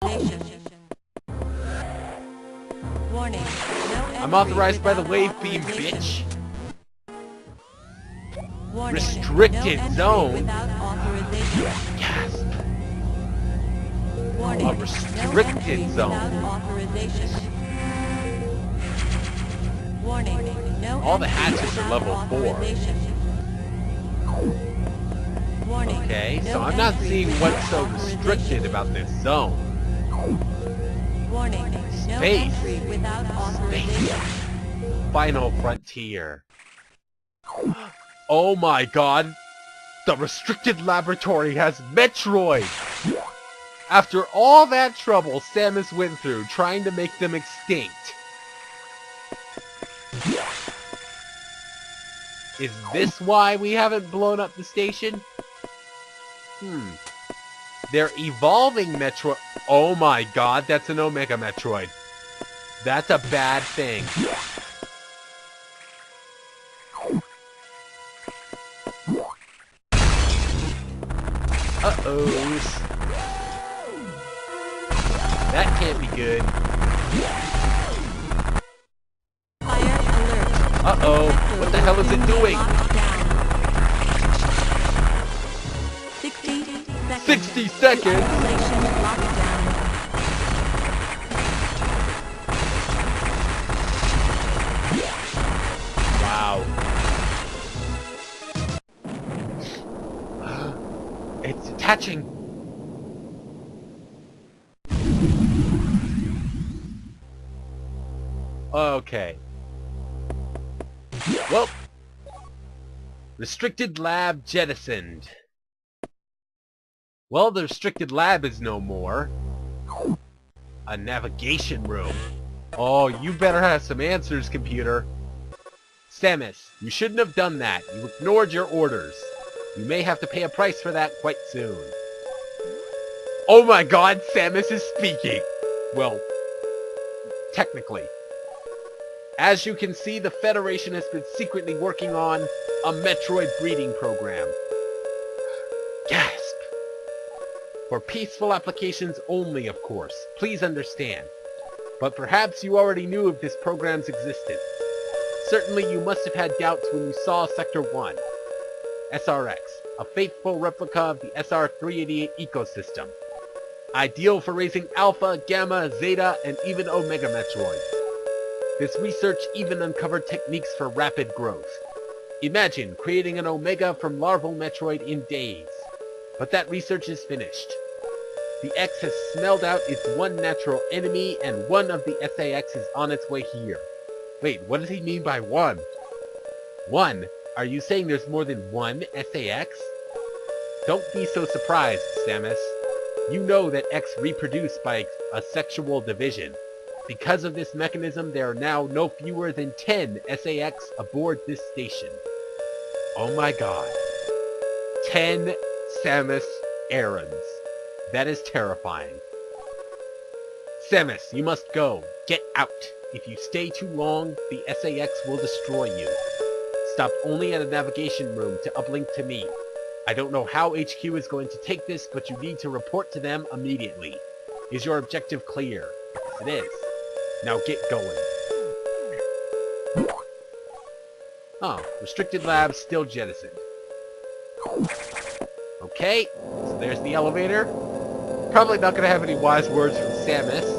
Warning. I'm authorized by the wave beam, bitch. Warning. Restricted zone. Without authorization. Yes. Warning. A restricted zone. Without authorization. Warning. No All the entry hatches are without level 4. authorization. Warning. Okay, so No I'm not entry seeing without what's so authorization. restricted about this zone. Warning. No Space. entry without authorization. Final frontier. Oh my god! The restricted laboratory has Metroid! After all that trouble Samus went through trying to make them extinct. Is this why we haven't blown up the station? They're evolving Metroid. Oh my god, that's an Omega Metroid. That's a bad thing. Uh-oh. That can't be good. Fire alert. Uh-oh. What the hell is it doing? 60 seconds. 60 seconds? Isolation lockdown. Wow. It's attaching. Okay. Well, restricted lab jettisoned. Well, the restricted lab is no more. A navigation room. Oh, you better have some answers, computer. Samus, you shouldn't have done that. You ignored your orders. You may have to pay a price for that quite soon. Oh my god, Samus is speaking! Well, technically. As you can see, the Federation has been secretly working on a Metroid breeding program. Gasp! For peaceful applications only, of course. Please understand. But perhaps you already knew of this program's existence. Certainly you must have had doubts when you saw Sector 1. SRX, a faithful replica of the SR-388 ecosystem. Ideal for raising Alpha, Gamma, Zeta, and even Omega Metroids. This research even uncovered techniques for rapid growth. Imagine creating an Omega from larval Metroid in days. But that research is finished. The X has smelled out its one natural enemy, and one of the SAX is on its way here. Wait, what does he mean by one? One? Are you saying there's more than one SAX? Don't be so surprised, Samus. You know that X reproduce by a sexual division. Because of this mechanism, there are now no fewer than 10 SAX aboard this station. Oh my god. 10 Samus errands. That is terrifying. Samus, you must go. Get out. If you stay too long, the SAX will destroy you. Stop only at a navigation room to uplink to me. I don't know how HQ is going to take this, but you need to report to them immediately. Is your objective clear? It is. Now get going. Oh, restricted labs still jettisoned. Okay, so there's the elevator. Probably not going to have any wise words from Samus.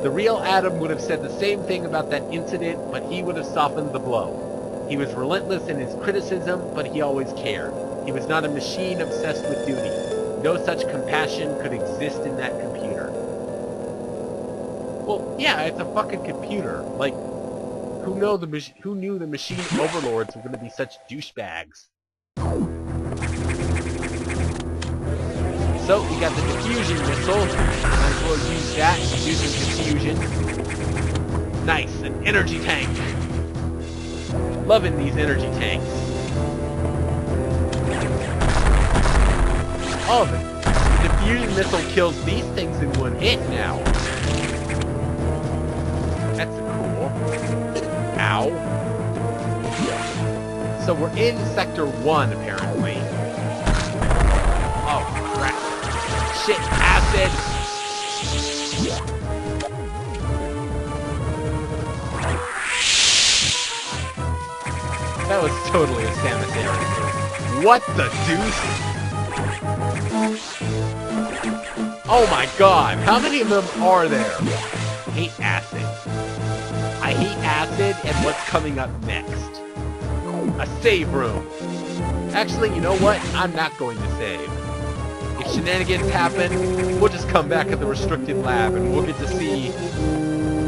The real Adam would have said the same thing about that incident, but he would have softened the blow. He was relentless in his criticism, but he always cared. He was not a machine obsessed with duty. No such compassion could exist in that computer. Well, yeah, it's a fucking computer. Like, who knew the machine overlords were going to be such douchebags? So, we got the diffusion missile. Might as well use that to do some diffusion. Nice, an energy tank. Loving these energy tanks. Oh, the diffusion missile kills these things in one hit now. That's cool. Ow. So we're in Sector 1, apparently. Oh, crap. shit, acid! That was totally a Samus area. What the deuce? Oh my god, how many of them are there? I hate acid. I hate acid and what's coming up next. A save room. Actually, you know what? I'm not going to save. If shenanigans happen, we'll just come back at the restricted lab and we'll get to see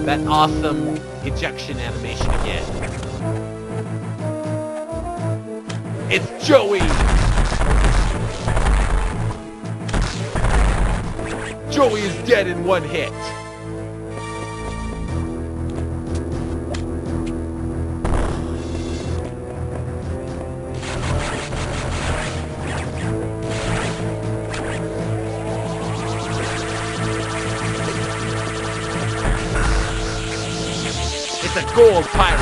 that awesome ejection animation again. It's Joey! Joey is dead in one hit. It's a gold pirate.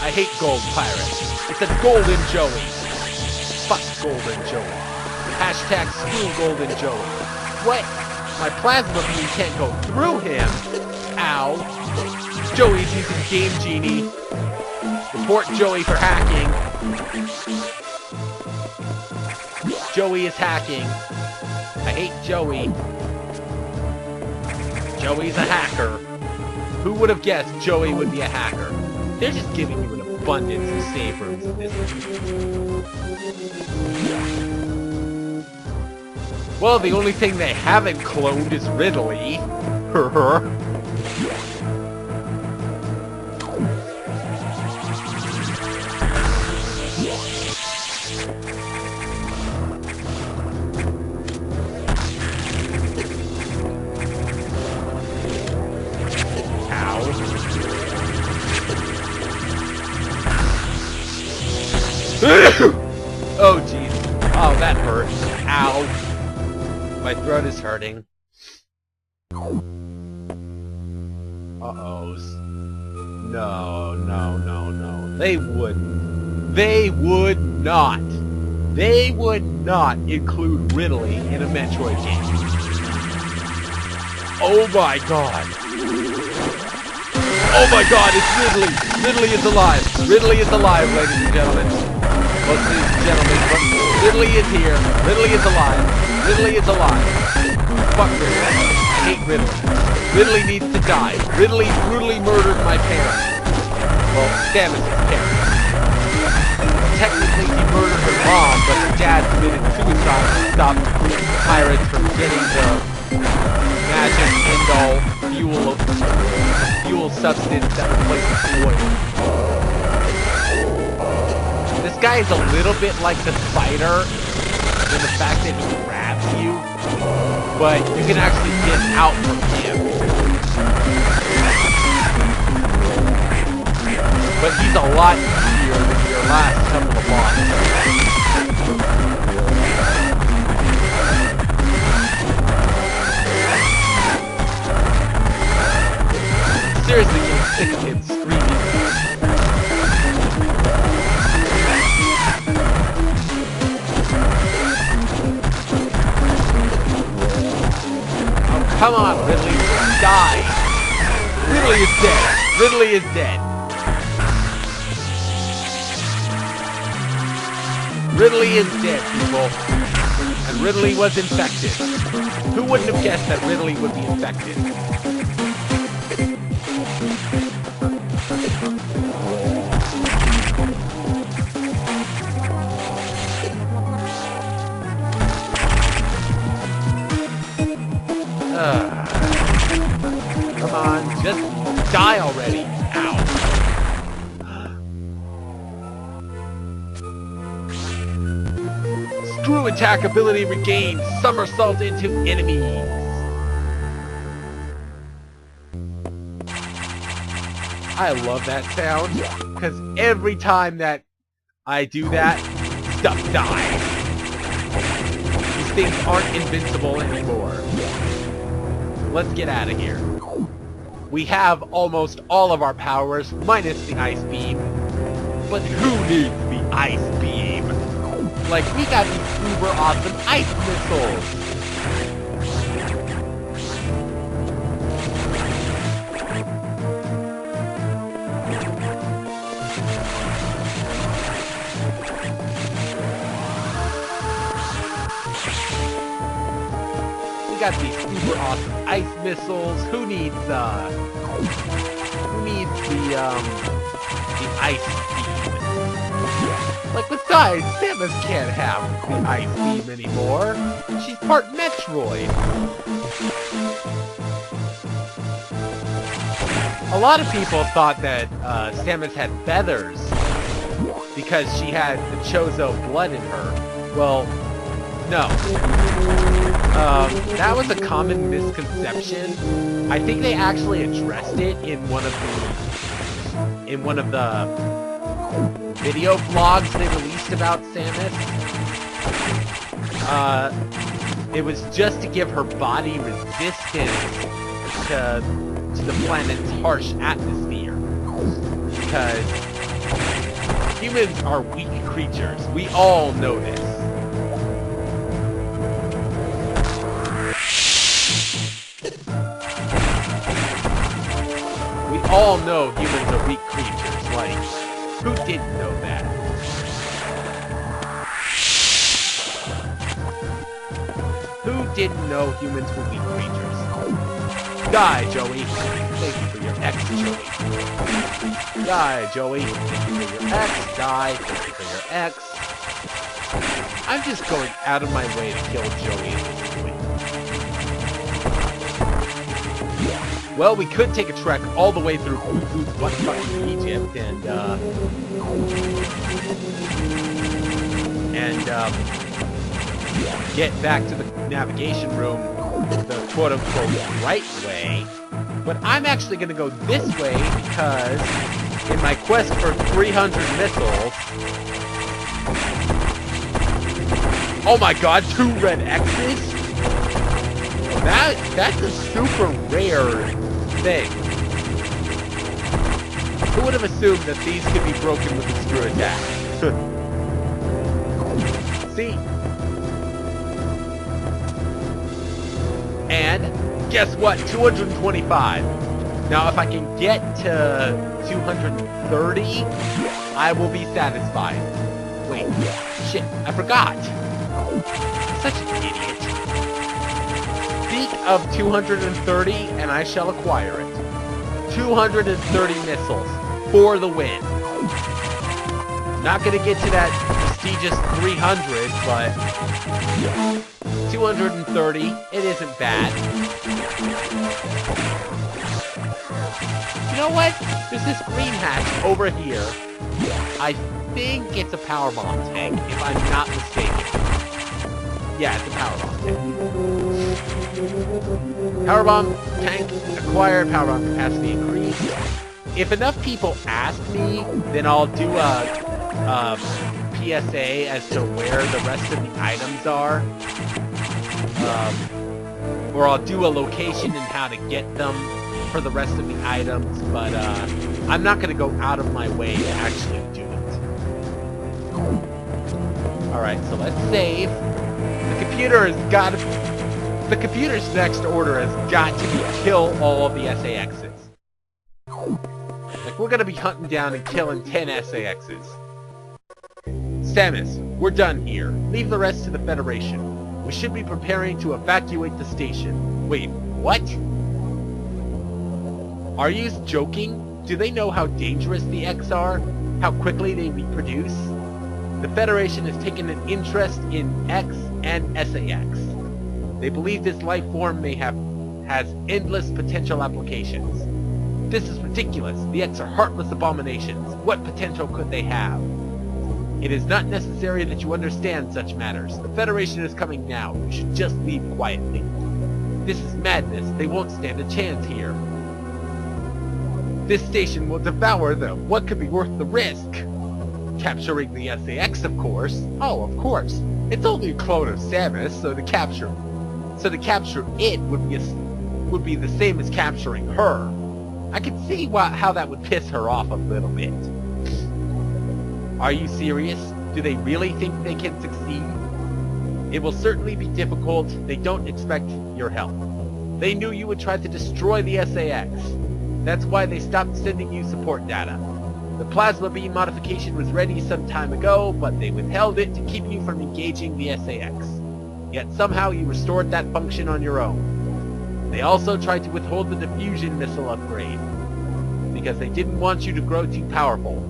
I hate gold pirates. It's a golden Joey. Fuck golden Joey. Hashtag screw golden Joey. What? My plasma beam can't go through him. Ow. Joey's using Game Genie. Report Joey for hacking. Joey is hacking. I hate Joey. Joey's a hacker. Who would have guessed Joey would be a hacker? They're just giving you an abundance of save rooms in this game. Well, the only thing they haven't cloned is Ridley. Oh, jeez. Oh, that hurt. Ow. My throat is hurting. Uh-ohs. No, no, no, no. They wouldn't. They would not. They would not include Ridley in a Metroid game. Oh my god. Oh my god, it's Ridley! Ridley is alive! Ridley is alive, ladies and gentlemen. Well, ladies and gentlemen, Ridley is here. Ridley is alive. Ridley is alive. Fuck Ridley. I hate Ridley. Ridley needs to die. Ridley brutally murdered my parents. Well, Samus' parents. Technically, he murdered her mom, but her dad committed suicide to stop pirates from getting the magic end-all fuel substance that replaces oil. This guy is a little bit like the spider in the fact that he grabs you, but you can actually get out from him. But he's a lot easier than your last couple of bosses. Seriously, getting sick of him screaming. Oh, come on, Ridley. Die. Ridley is dead. Ridley is dead. Ridley is dead, people. And Ridley was infected. Who wouldn't have guessed that Ridley would be infected? Come on, just die already. Ow. Screw attack ability regained. Somersault into enemies. I love that sound, because every time that I do that, stuff dies. These things aren't invincible anymore. Let's get out of here. We have almost all of our powers, minus the ice beam. But who needs the ice beam? Like, we got these uber awesome ice missiles. got these super awesome ice missiles. Who needs the ice beam? Like, besides, Samus can't have the ice beam anymore. She's part Metroid. A lot of people thought that Samus had feathers because she had the Chozo blood in her. Well, no. That was a common misconception. I think they actually addressed it in one of the video vlogs they released about Samus. It was just to give her body resistance to the planet's harsh atmosphere. Because humans are weak creatures. We all know this. We all know humans are weak creatures. Like, who didn't know that? Who didn't know humans were weak creatures? Die, Joey. Thank you for your X, Joey. Die, Joey. Thank you for your X. Die. Thank you for your X. I'm just going out of my way to kill Joey at this point. Well, we could take a trek all the way through fucking Egypt and get back to the navigation room the quote-unquote right way. But I'm actually going to go this way because in my quest for 300 missiles... Oh my god, 2 red X's? That's a super rare thing. Who would have assumed that these could be broken with a screw attack? See? And guess what? 225. Now if I can get to 230, I will be satisfied. Wait, shit, I forgot. Such an idiot. Speak of 230 and I shall acquire it. 230 missiles for the win. Not gonna get to that prestigious 300, but 230, it isn't bad. You know what? There's this green hatch over here. I think it's a power bomb tank, if I'm not mistaken. Yeah, it's a power bomb tank. Power bomb tank acquired, power bomb capacity increased. If enough people ask me, then I'll do a PSA as to where the rest of the items are. Or I'll do a location and how to get them for the rest of the items, but I'm not going to go out of my way to actually do it. Alright, so let's save. The computer's next order has got to be kill all of the SAXs. Like, we're gonna be hunting down and killing 10 SAXs. Samus, we're done here. Leave the rest to the Federation. We should be preparing to evacuate the station. Wait, what? Are you joking? Do they know how dangerous the X are? How quickly they reproduce? The Federation has taken an interest in X and SAX. They believe this life form has endless potential applications. This is ridiculous. The X are heartless abominations. What potential could they have? It is not necessary that you understand such matters. The Federation is coming now. You should just leave quietly. This is madness. They won't stand a chance here. This station will devour them. What could be worth the risk? Capturing the SAX, of course. Oh, of course. It's only a clone of Samus, so to capture it would be the same as capturing her. I can see how that would piss her off a little bit. Are you serious? Do they really think they can succeed? It will certainly be difficult. They don't expect your help. They knew you would try to destroy the SAX. That's why they stopped sending you support data. The plasma beam modification was ready some time ago, but they withheld it to keep you from engaging the SAX. Yet somehow you restored that function on your own. They also tried to withhold the diffusion missile upgrade, because they didn't want you to grow too powerful.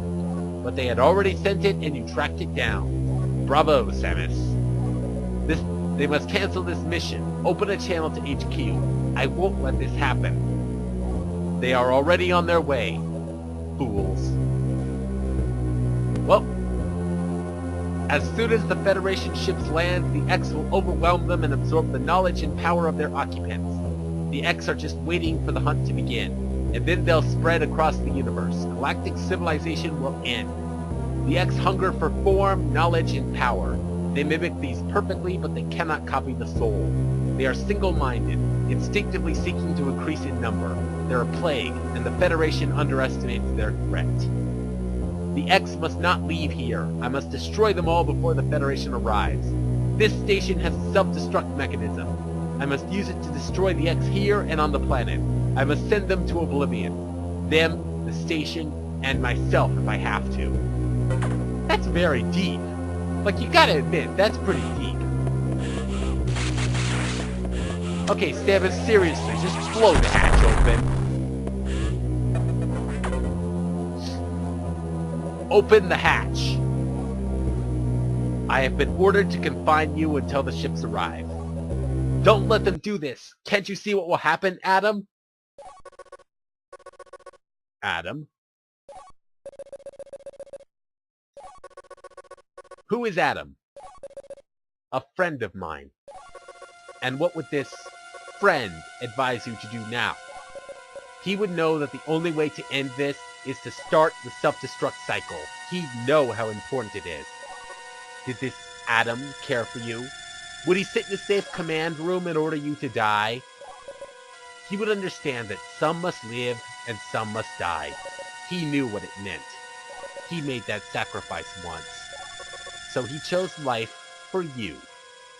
But they had already sent it and you tracked it down. Bravo, Samus. They must cancel this mission. Open a channel to HQ. I won't let this happen. They are already on their way. Fools. Well, as soon as the Federation ships land, the X will overwhelm them and absorb the knowledge and power of their occupants. The X are just waiting for the hunt to begin, and then they'll spread across the universe. Galactic civilization will end. The X hunger for form, knowledge, and power. They mimic these perfectly, but they cannot copy the soul. They are single-minded, instinctively seeking to increase in number. They're a plague, and the Federation underestimates their threat. The X must not leave here. I must destroy them all before the Federation arrives. This station has a self-destruct mechanism. I must use it to destroy the X here and on the planet. I must send them to oblivion. Them, the station, and myself if I have to. That's very deep. Like, you gotta admit, that's pretty deep. Okay, Samus, seriously, just blow the hatch open. Open the hatch. I have been ordered to confine you until the ships arrive. Don't let them do this. Can't you see what will happen, Adam? Adam? Who is Adam? A friend of mine. And what would this friend advise you to do now? He would know that the only way to end this is to start the self-destruct cycle. He'd know how important it is. Did this Adam care for you? Would he sit in a safe command room and order you to die? He would understand that some must live and some must die. He knew what it meant. He made that sacrifice once. So he chose life for you,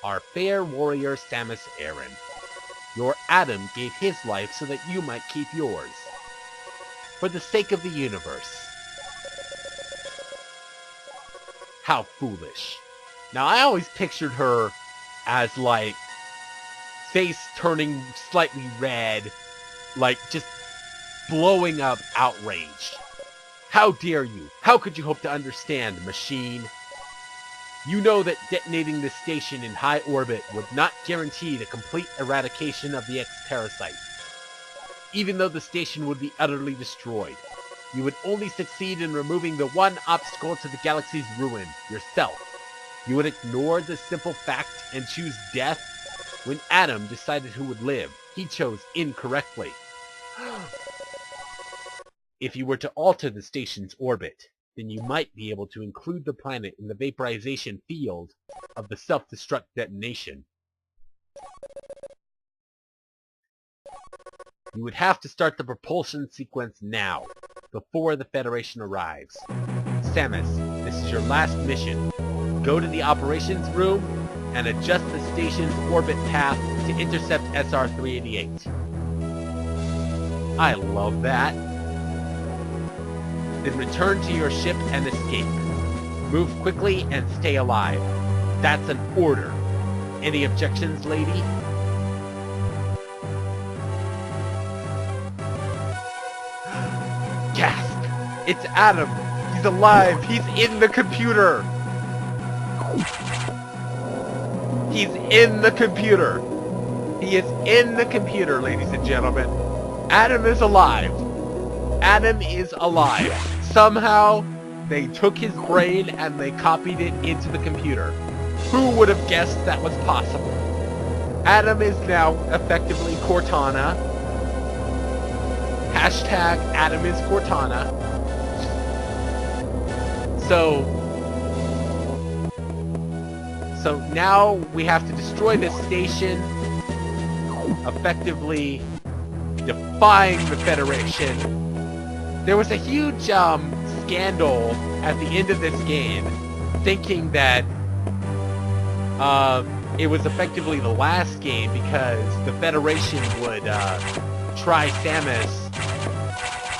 our fair warrior Samus Aran. Your Adam gave his life so that you might keep yours. For the sake of the universe. How foolish. Now, I always pictured her as, like, face turning slightly red, like, just blowing up outraged. How dare you? How could you hope to understand, machine? You know that detonating this station in high orbit would not guarantee the complete eradication of the X-parasite. Even though the station would be utterly destroyed, you would only succeed in removing the one obstacle to the galaxy's ruin, yourself. You would ignore the simple fact and choose death. When Adam decided who would live, he chose incorrectly. If you were to alter the station's orbit, then you might be able to include the planet in the vaporization field of the self-destruct detonation. You would have to start the propulsion sequence now, before the Federation arrives. Samus, this is your last mission. Go to the operations room and adjust the station's orbit path to intercept SR-388. I love that. Then return to your ship and escape. Move quickly and stay alive. That's an order. Any objections, lady? Gasp! It's Adam! He's alive! He's in the computer! He's in the computer! He is in the computer, ladies and gentlemen. Adam is alive. Adam is alive. Somehow, they took his brain and they copied it into the computer. Who would have guessed that was possible? Adam is now effectively Cortana. Hashtag Adam is Cortana. So now we have to destroy this station, effectively defying the Federation. There was a huge scandal at the end of this game, thinking that it was effectively the last game because the Federation would try Samus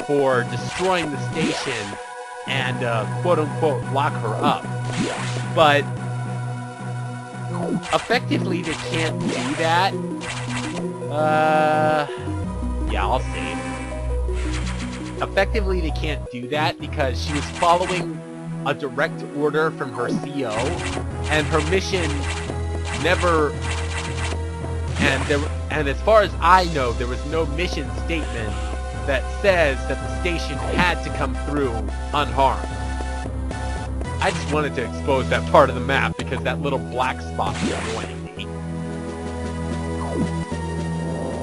for destroying the station and quote-unquote lock her up. But Effectively, they can't do that. Yeah, I'll save. Effectively, they can't do that because she was following a direct order from her CO, and her mission never... And as far as I know, there was no mission statement that says that the station had to come through unharmed. I just wanted to expose that part of the map because that little black spot was annoying me.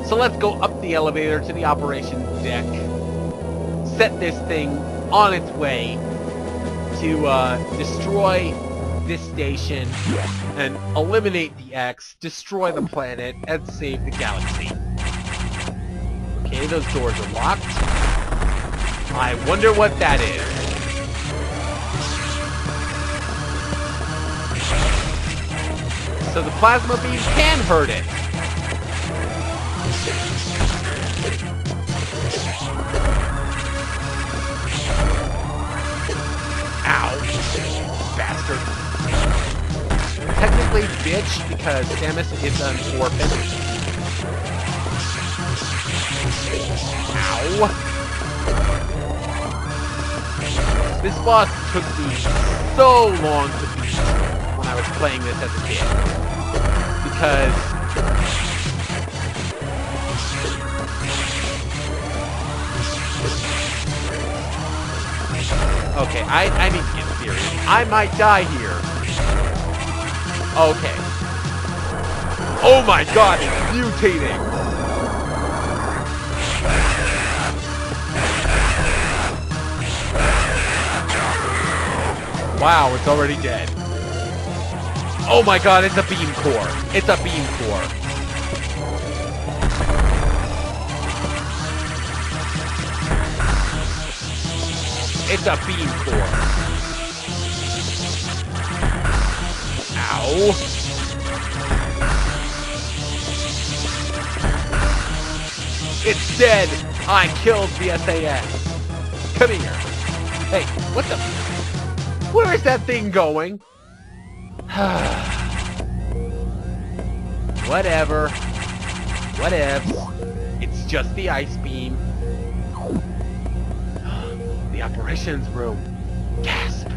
So let's go up the elevator to the operations deck, set this thing on its way to destroy this station and eliminate the X, destroy the planet, and save the galaxy. Okay, those doors are locked. I wonder what that is. So the plasma beam can hurt it. Ow. Bastard. Technically bitch because Samus is an orphan. Ow. This boss took me so long to beat when I was playing this as a kid. Because... Okay, I need to get serious. I might die here. Okay. Oh my god, it's mutating! Wow, it's already dead. Oh my god, it's a beam core. It's a beam core. It's a beam core. Ow. It's dead. I killed the SAS. Come here. Hey, what the... Where is that thing going? Whatever. Whatever. It's just the ice beam. The operations room. Gasp.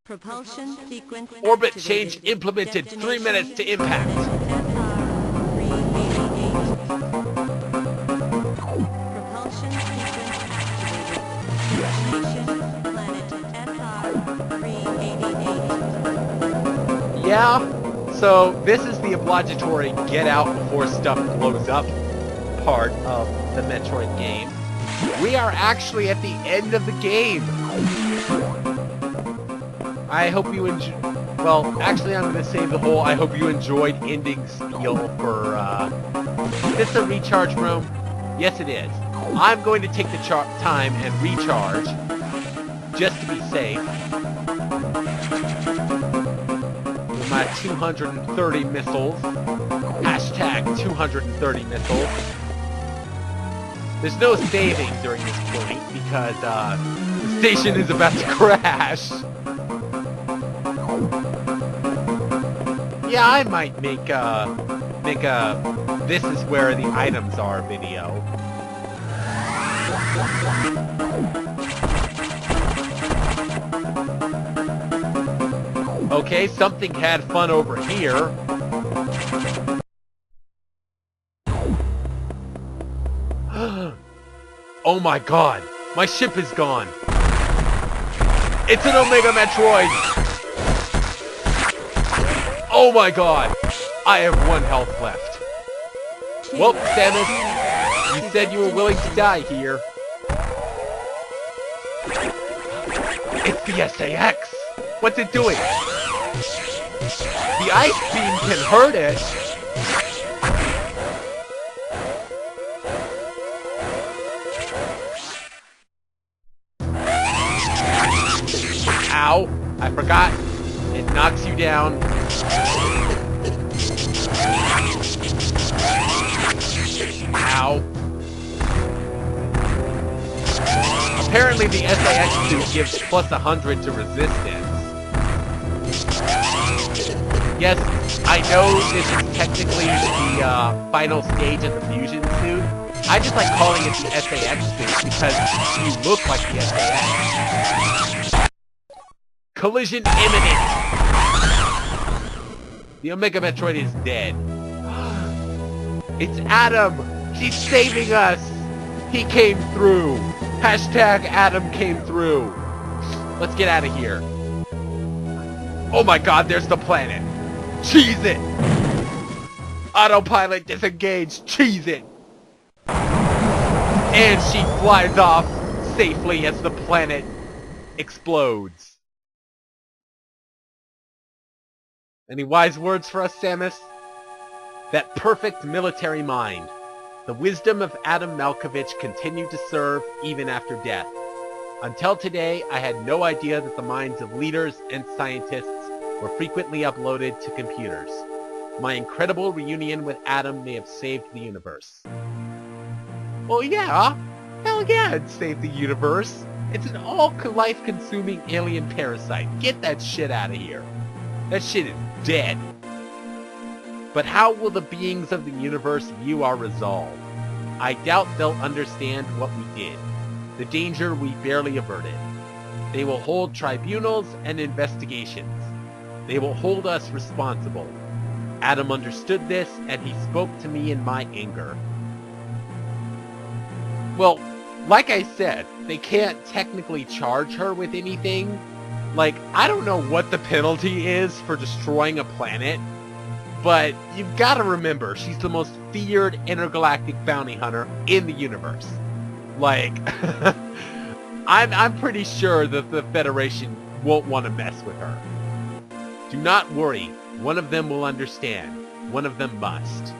Propulsion sequence Orbit activated. change implemented. 3 minutes to impact. Propulsion sequence activated. Destination planet SR-388. Yeah, so this is the obligatory get out before stuff blows up part of the Metroid game. We are actually at the end of the game. I hope you enjoy... Well, actually I'm going to save the whole I hope you enjoyed ending spiel for... Is this a recharge room? Yes it is. I'm going to take the time and recharge, just to be safe. With my 230 missiles. Hashtag 230 missiles. There's no saving during this point because the station is about to crash. Yeah, I might make a this is where the items are video. Okay, something had fun over here. Oh my god, my ship is gone. It's an Omega Metroid. Oh my god, I have 1 health left. Well, Samus, you said you were willing to die here. It's the SAS. What's it doing? The ice beam can hurt it. Ow! I forgot. It knocks you down. Ow. Apparently the SAS suit gives plus 100 to resistance. Yes, I know this is technically the final stage of the fusion suit. I just like calling it the SAS suit because you look like the SAS. Collision imminent! The Omega Metroid is dead. It's Adam! She's saving us! He came through! Hashtag Adam came through! Let's get out of here. Oh my god, there's the planet! Cheese it! Autopilot disengaged! Cheese it! And she flies off safely as the planet explodes. Any wise words for us, Samus? That perfect military mind. The wisdom of Adam Malkovich continued to serve even after death. Until today, I had no idea that the minds of leaders and scientists were frequently uploaded to computers. My incredible reunion with Adam may have saved the universe. Well, yeah. Hell yeah, it saved the universe. It's an all-life-consuming alien parasite. Get that shit out of here. That shit is dead. But how will the beings of the universe view our resolve? I doubt they'll understand what we did. The danger we barely averted. They will hold tribunals and investigations. They will hold us responsible. Adam understood this, and he spoke to me in my anger. Well, like I said, they can't technically charge her with anything. Like, I don't know what the penalty is for destroying a planet, but you've got to remember, she's the most feared intergalactic bounty hunter in the universe. Like, I'm pretty sure that the Federation won't want to mess with her. Do not worry, one of them will understand. One of them must.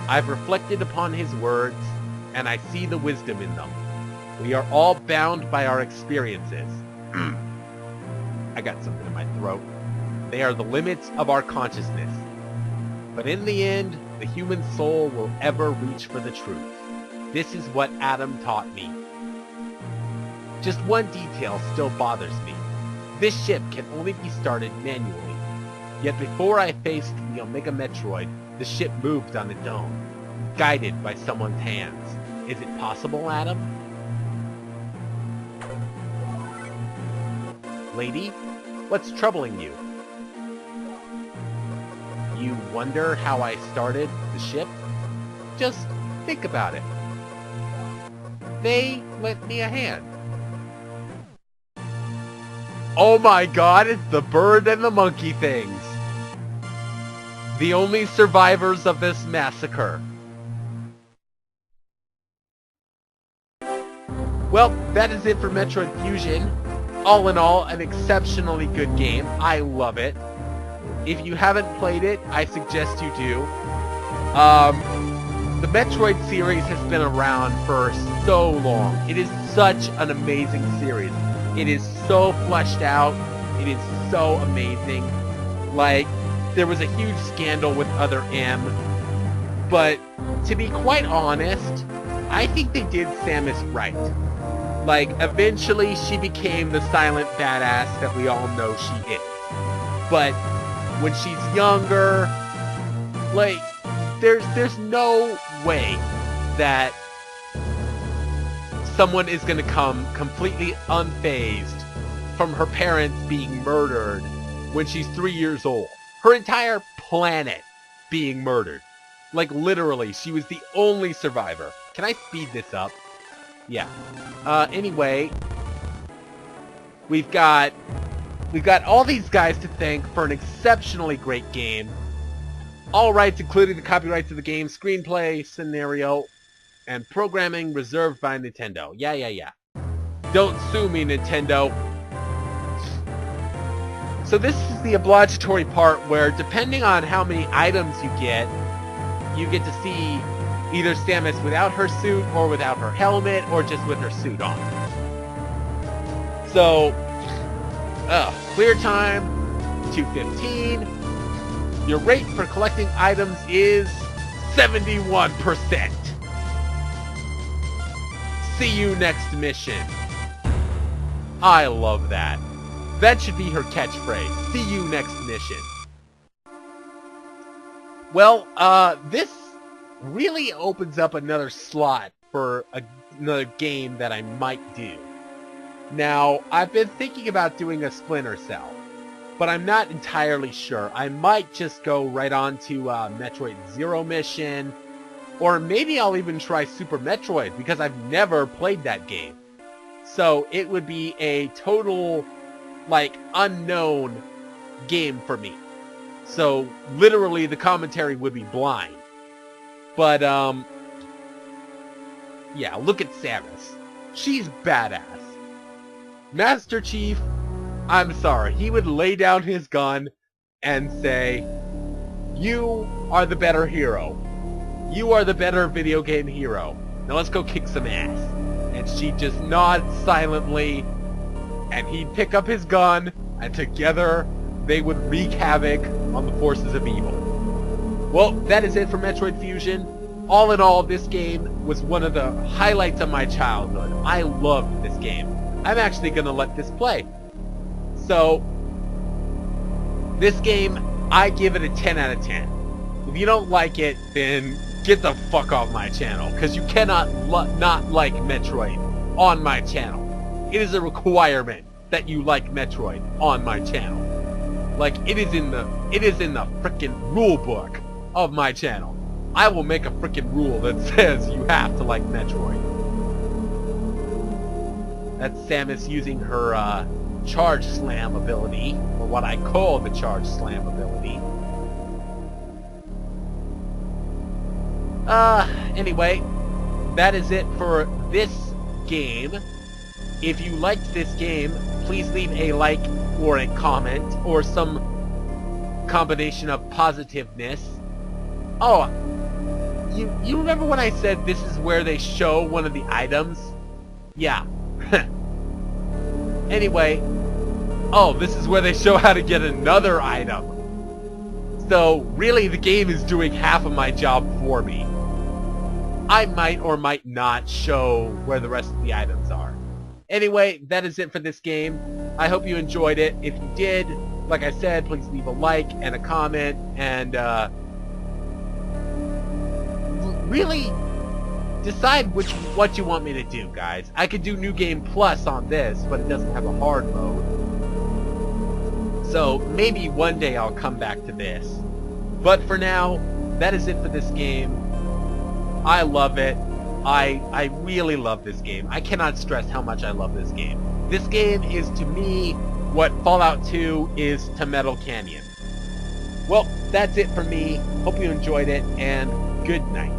I've reflected upon his words, and I see the wisdom in them. We are all bound by our experiences. I got something in my throat. They are the limits of our consciousness. But in the end, the human soul will ever reach for the truth. This is what Adam taught me. Just one detail still bothers me. This ship can only be started manually. Yet before I faced the Omega Metroid, the ship moved on its own, guided by someone's hands. Is it possible, Adam? Lady, what's troubling you? You wonder how I started the ship? Just think about it. They lent me a hand. Oh my god, it's the bird and the monkey things. The only survivors of this massacre. Well, that is it for Metroid Fusion. All in all, an exceptionally good game. I love it. If you haven't played it, I suggest you do. The Metroid series has been around for so long. It is such an amazing series. It is so fleshed out. It is so amazing. Like, there was a huge scandal with Other M. But, to be quite honest, I think they did Samus right. Like, eventually she became the silent badass that we all know she is. But, when she's younger, like, there's no way that someone is gonna come completely unfazed from her parents being murdered when she's 3 years old. Her entire planet being murdered. Like, literally, she was the only survivor. Can I speed this up? Yeah. Anyway, we've got all these guys to thank for an exceptionally great game. All rights, including the copyrights of the game, screenplay, scenario, and programming reserved by Nintendo. Yeah. Don't sue me, Nintendo. So this is the obligatory part where, depending on how many items you get to see either Samus without her suit, or without her helmet, or just with her suit on. So, clear time, 2:15. Your rate for collecting items is 71%. See you next mission. I love that. That should be her catchphrase. See you next mission. Well, this really opens up another slot for another game that I might do. Now, I've been thinking about doing a Splinter Cell, but I'm not entirely sure. I might just go right on to Metroid Zero Mission, or maybe I'll even try Super Metroid, because I've never played that game. So it would be a total, like, unknown game for me. So, literally, the commentary would be blind. But, yeah, look at Samus. She's badass. Master Chief, I'm sorry, he would lay down his gun and say, "You are the better hero. You are the better video game hero. Now let's go kick some ass." And she'd just nod silently, and he'd pick up his gun, and together they would wreak havoc on the forces of evil. Well, that is it for Metroid Fusion. All in all, this game was one of the highlights of my childhood. I loved this game. I'm actually going to let this play. So, this game, I give it a 10 out of 10. If you don't like it, then get the fuck off my channel, because you cannot not like Metroid on my channel. It is a requirement that you like Metroid on my channel. Like, it is in the frickin' rule book of my channel. I will make a frickin' rule that says you have to like Metroid. That's Samus using her Charge Slam ability, or what I call the Charge Slam ability. Anyway, that is it for this game. If you liked this game, please leave a like or a comment or some combination of positiveness. Oh, you remember when I said this is where they show one of the items? Yeah. Anyway, oh, this is where they show how to get another item. So, really, the game is doing half of my job for me. I might or might not show where the rest of the items are. Anyway, that is it for this game. I hope you enjoyed it. If you did, like I said, please leave a like and a comment, and really decide what you want me to do, guys. I could do New Game Plus on this, but it doesn't have a hard mode. So maybe one day I'll come back to this. But for now, that is it for this game. I love it. I really love this game. I cannot stress how much I love this game. This game is to me what Fallout 2 is to Metal Canyon. Well, that's it for me. Hope you enjoyed it, and good night.